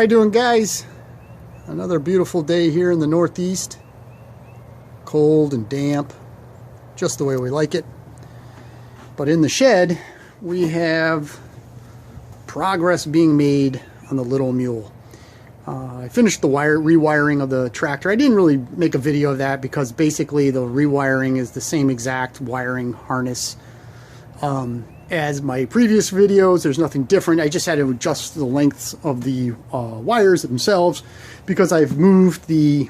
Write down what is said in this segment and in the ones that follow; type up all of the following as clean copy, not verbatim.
How you doing, guys? Another beautiful day here in the Northeast. Cold and damp, just the way we like it. But in the shed, we have progress being made on the little mule. I finished the rewiring of the tractor. I didn't really make a video of that because basically the rewiring is the same exact wiring harness as my previous videos. There's nothing different. I just had to adjust the lengths of the wires themselves because I've moved the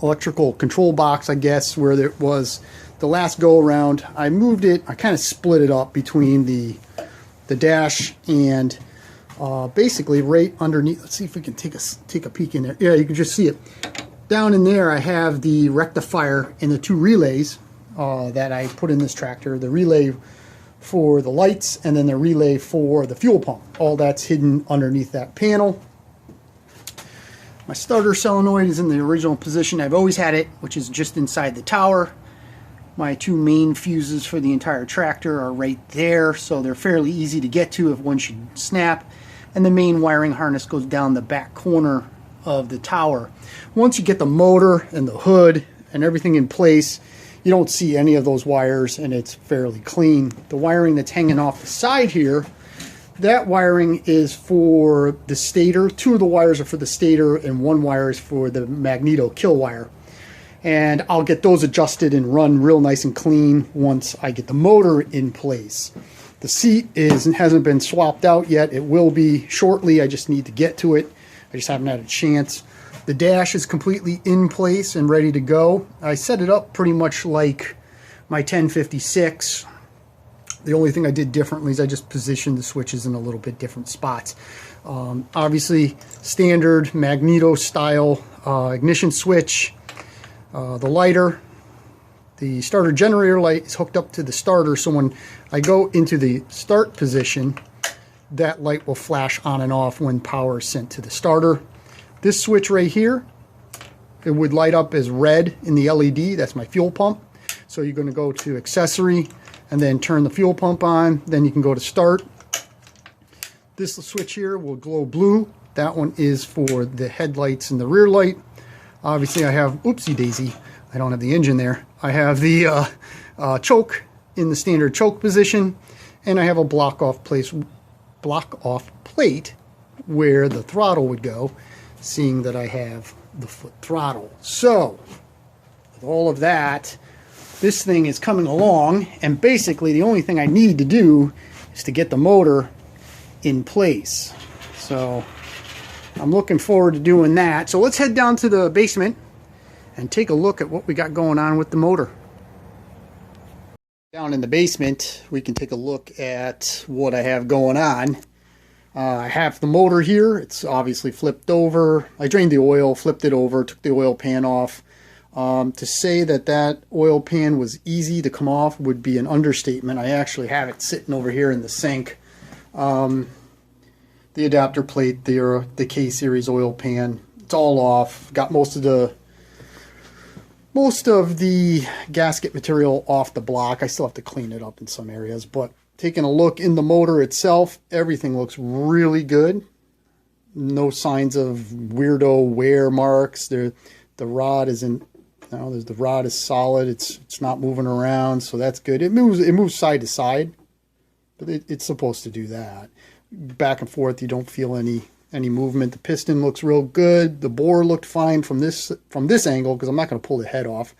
electrical control box, I guess, where it was the last go around. I moved it, I kind of split it up between the dash and basically right underneath. Let's see if we can take a peek in there. Yeah, you can just see it. Down in there I have the rectifier and the two relays that I put in this tractor. The relay for the lights and then the relay for the fuel pump. All that's hidden underneath that panel. My starter solenoid is in the original position I've always had it, which is just inside the tower. My two main fuses for the entire tractor are right there, so they're fairly easy to get to if one should snap. And the main wiring harness goes down the back corner of the tower. Once you get the motor and the hood and everything in place, you don't see any of those wires and it's fairly clean. The wiring that's hanging off the side here, that wiring is for the stator. Two of the wires are for the stator and one wire is for the magneto kill wire. And I'll get those adjusted and run real nice and clean once I get the motor in place. The seat hasn't been swapped out yet. It will be shortly. I just need to get to it. I just haven't had a chance. The dash is completely in place and ready to go. I set it up pretty much like my 1056. The only thing I did differently is I just positioned the switches in a little bit different spots. Obviously, standard magneto style ignition switch. The lighter, the starter generator light is hooked up to the starter, so when I go into the start position, that light will flash on and off when power is sent to the starter. This switch right here, it would light up as red in the LED. That's my fuel pump. So you're going to go to accessory and then turn the fuel pump on. Then you can go to start. This switch here will glow blue. That one is for the headlights and the rear light. Obviously I have, oopsie daisy, I don't have the engine there. I have the choke in the standard choke position, and I have a block off plate where the throttle would go, seeing that I have the foot throttle. So with all of that, this thing is coming along, and basically the only thing I need to do is to get the motor in place. So I'm looking forward to doing that. So let's head down to the basement and take a look at what we got going on with the motor. Down in the basement, we can take a look at what I have going on. I have the motor here. It's obviously flipped over. I drained the oil, flipped it over, took the oil pan off. To say that oil pan was easy to come off would be an understatement. I actually have it sitting over here in the sink. The adapter plate there, the K-series oil pan, it's all off. Got most of the gasket material off the block. I still have to clean it up in some areas, but taking a look in the motor itself, everything looks really good. No signs of weirdo wear marks. The rod isn't, the rod is solid. It's not moving around, so that's good. It moves side to side, but it's supposed to do that. Back and forth, you don't feel any movement. The piston looks real good. The bore looked fine from this angle because I'm not going to pull the head off.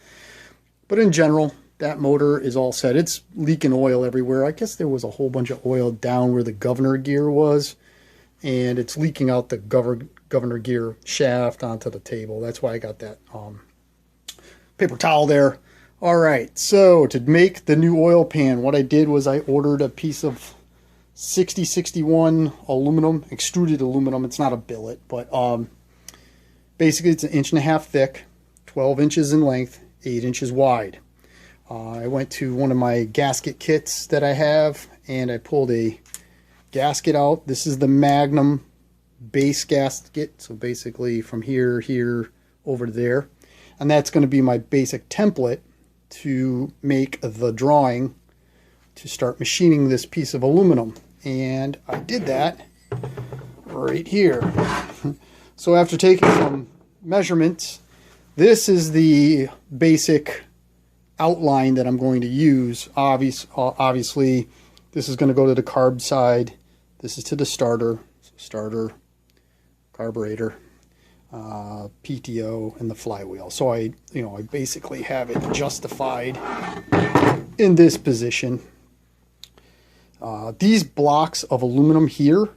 But in general, that motor is all set. It's leaking oil everywhere. I guess there was a whole bunch of oil down where the governor gear was, and it's leaking out the governor gear shaft onto the table. That's why I got that paper towel there. All right, so to make the new oil pan, what I did was I ordered a piece of 6061 aluminum, extruded aluminum. It's not a billet, but basically it's 1.5 inches thick, 12 inches in length, 8 inches wide. I went to one of my gasket kits that I have, and I pulled a gasket out. This is the Magnum base gasket, so basically from here over to there, and that's going to be my basic template to make the drawing to start machining this piece of aluminum. And I did that right here. So after taking some measurements, this is the basic outline that I'm going to use. Obviously, this is going to go to the carb side. This is to the starter, carburetor, PTO, and the flywheel. So I basically have it justified in this position. These blocks of aluminum here,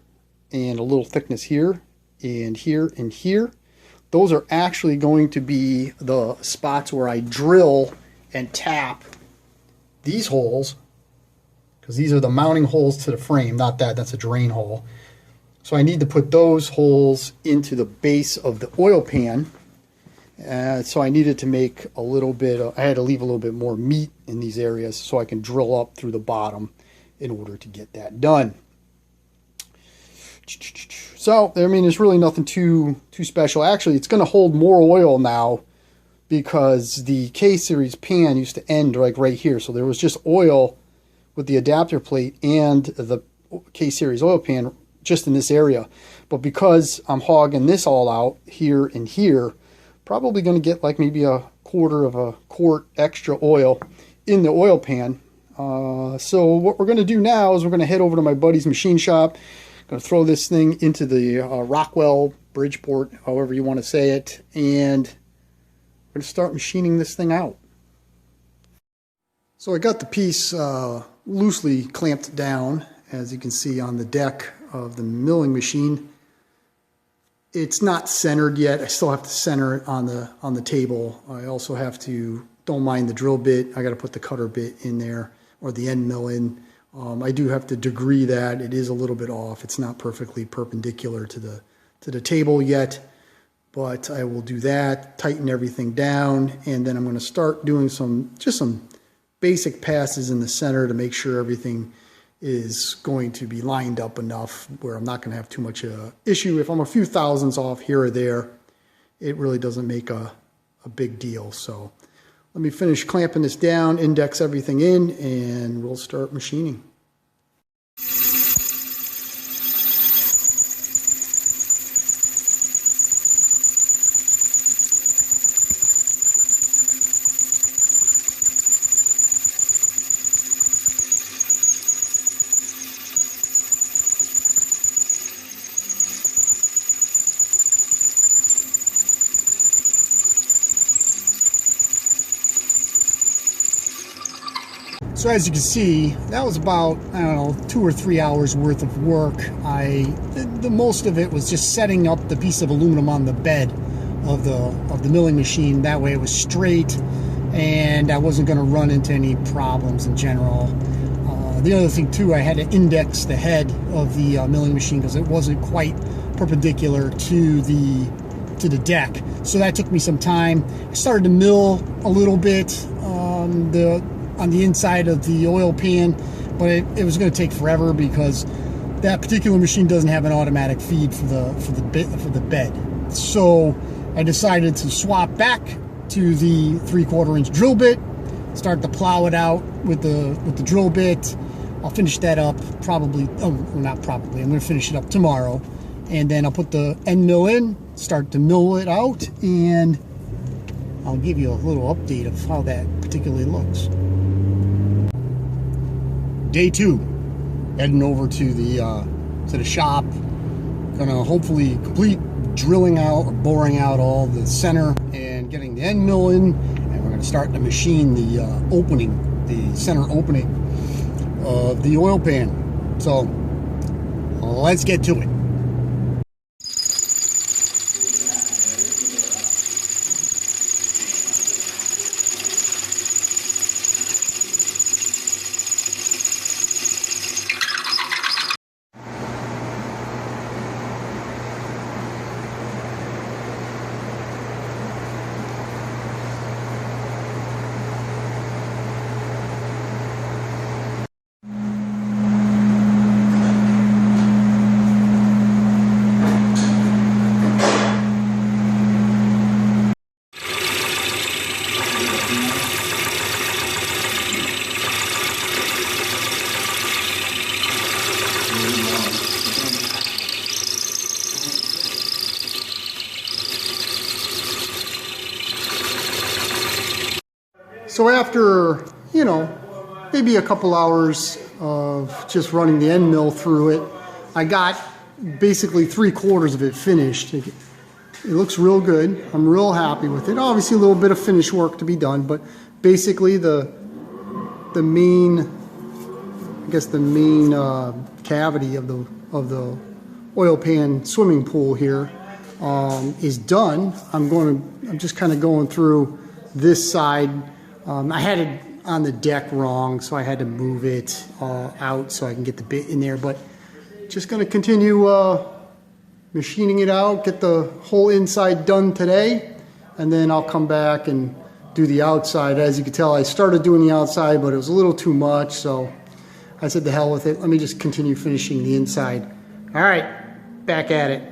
and a little thickness here, and here, and here, those are actually going to be the spots where I drill and tap these holes, because these are the mounting holes to the frame. Not that, that's a drain hole. So I need to put those holes into the base of the oil pan. So I needed to make a little bit, I had to leave a little bit more meat in these areas so I can drill up through the bottom in order to get that done. So, I mean, there's really nothing too special. Actually, it's going to hold more oil now because the K-Series pan used to end like right here. So there was just oil with the adapter plate and the K-Series oil pan just in this area. But because I'm hogging this all out here and here, probably going to get like maybe a quarter of a quart extra oil in the oil pan. So what we're going to do now is we're going to head over to my buddy's machine shop. Going to throw this thing into the Rockwell, Bridgeport, however you want to say it, and we're going to start machining this thing out. So I got the piece loosely clamped down, as you can see on the deck of the milling machine. It's not centered yet. I still have to center it on the table. I also have to, don't mind the drill bit, I got to put the cutter bit in there, or the end mill in. I do have to degree that. It is a little bit off. It's not perfectly perpendicular to the table yet, but I will do that, tighten everything down, and then I'm going to start doing some basic passes in the center to make sure everything is going to be lined up enough where I'm not going to have too much issue. If I'm a few thousandths off here or there, it really doesn't make a big deal. So let me finish clamping this down, index everything in, and we'll start machining. So as you can see, that was about, I don't know, 2 or 3 hours worth of work. The most of it was just setting up the piece of aluminum on the bed of the milling machine. That way it was straight and I wasn't going to run into any problems in general. The other thing too, I had to index the head of the milling machine because it wasn't quite perpendicular to the deck. So that took me some time. I started to mill a little bit on the inside of the oil pan, but it was going to take forever because that particular machine doesn't have an automatic feed for the bed. So I decided to swap back to the 3/4 inch drill bit, start to plow it out with the drill bit. I'll finish that up probably, not probably, I'm going to finish it up tomorrow, and then I'll put the end mill in, start to mill it out, and I'll give you a little update of how that particularly looks. Day 2, heading over to the shop. Gonna hopefully complete drilling out or boring out all the center and getting the end mill in, and we're gonna start to machine the center opening of the oil pan. So let's get to it. So after, you know, maybe a couple hours of just running the end mill through it, I got basically 3/4 of it finished. It looks real good. I'm real happy with it. Obviously a little bit of finish work to be done, but basically the main, I guess the main cavity of the oil pan swimming pool here is done. I'm just kind of going through this side. I had it on the deck wrong, so I had to move it out so I can get the bit in there, but just going to continue machining it out, get the whole inside done today, and then I'll come back and do the outside. As you can tell, I started doing the outside, but it was a little too much, so I said the hell with it. Let me just continue finishing the inside. All right, back at it.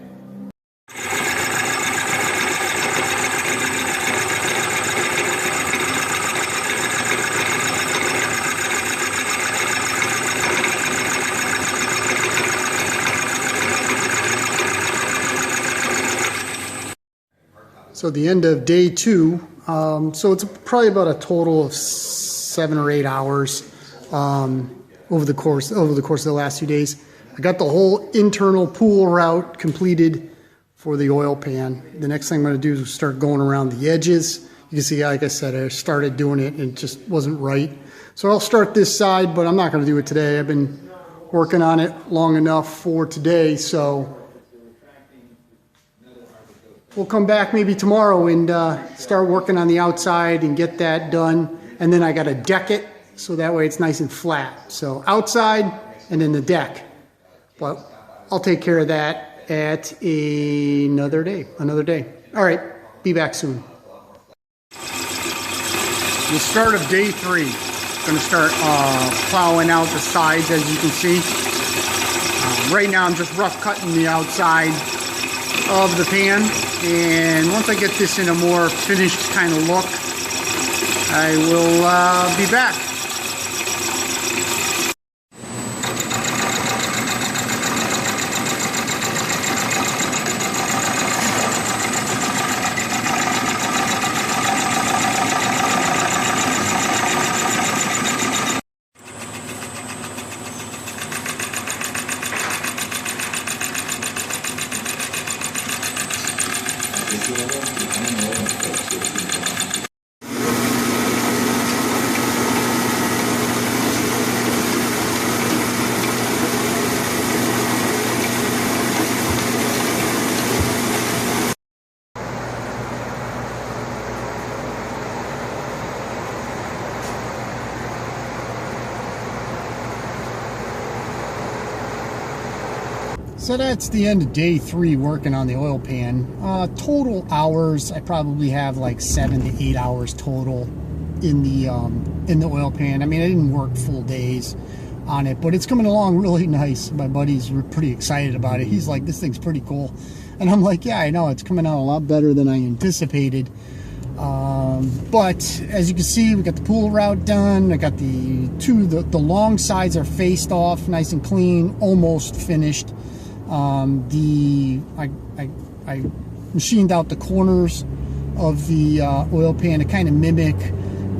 So the end of day 2, so it's probably about a total of 7 or 8 hours over the course of the last 2 days. I got the whole internal pool route completed for the oil pan. The next thing I'm going to do is start going around the edges. You can see, like I said, I started doing it and it just wasn't right. So I'll start this side, but I'm not going to do it today. I've been working on it long enough for today, so we'll come back maybe tomorrow and start working on the outside and get that done. And then I got to deck it so that way it's nice and flat. So outside and then the deck. But I'll take care of that at another day. All right, be back soon. The start of day 3. Going to start plowing out the sides, as you can see. Right now I'm just rough cutting the outside of the pan, and once I get this in a more finished kind of look, I will be back. So that's the end of day 3 working on the oil pan. Total hours, I probably have like 7 to 8 hours total in the oil pan. I mean, I didn't work full days on it, but it's coming along really nice. My buddies were pretty excited about it. He's like, this thing's pretty cool. And I'm like, yeah, I know, it's coming out a lot better than I anticipated. But as you can see, we got the pool route done. I got the long sides are faced off, nice and clean, almost finished. I machined out the corners of the oil pan to kind of mimic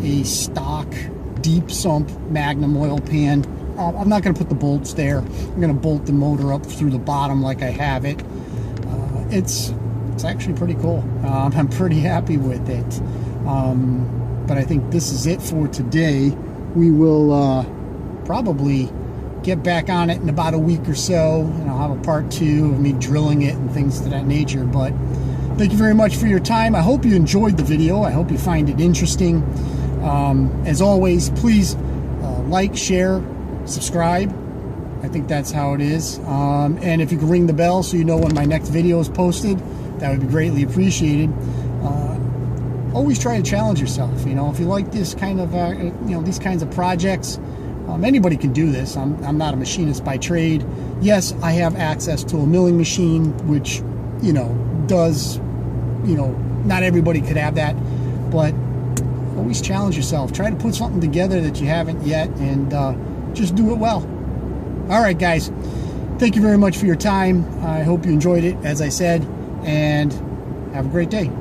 a stock deep sump Magnum oil pan. I'm not going to put the bolts there. I'm going to bolt the motor up through the bottom like I have it. It's actually pretty cool. I'm pretty happy with it. But I think this is it for today. We will probably get back on it in about a week or so, and I'll have a part 2 of me drilling it and things to that nature. But thank you very much for your time. I hope you enjoyed the video. I hope you find it interesting. As always, please like, share, subscribe. I think that's how it is. And if you can ring the bell so you know when my next video is posted, that would be greatly appreciated. Always try to challenge yourself. You know, if you like this kind of these kinds of projects, anybody can do this. I'm not a machinist by trade. Yes, I have access to a milling machine, which, does, not everybody could have that, but always challenge yourself. Try to put something together that you haven't yet, and just do it well. All right, guys, thank you very much for your time. I hope you enjoyed it, as I said, and have a great day.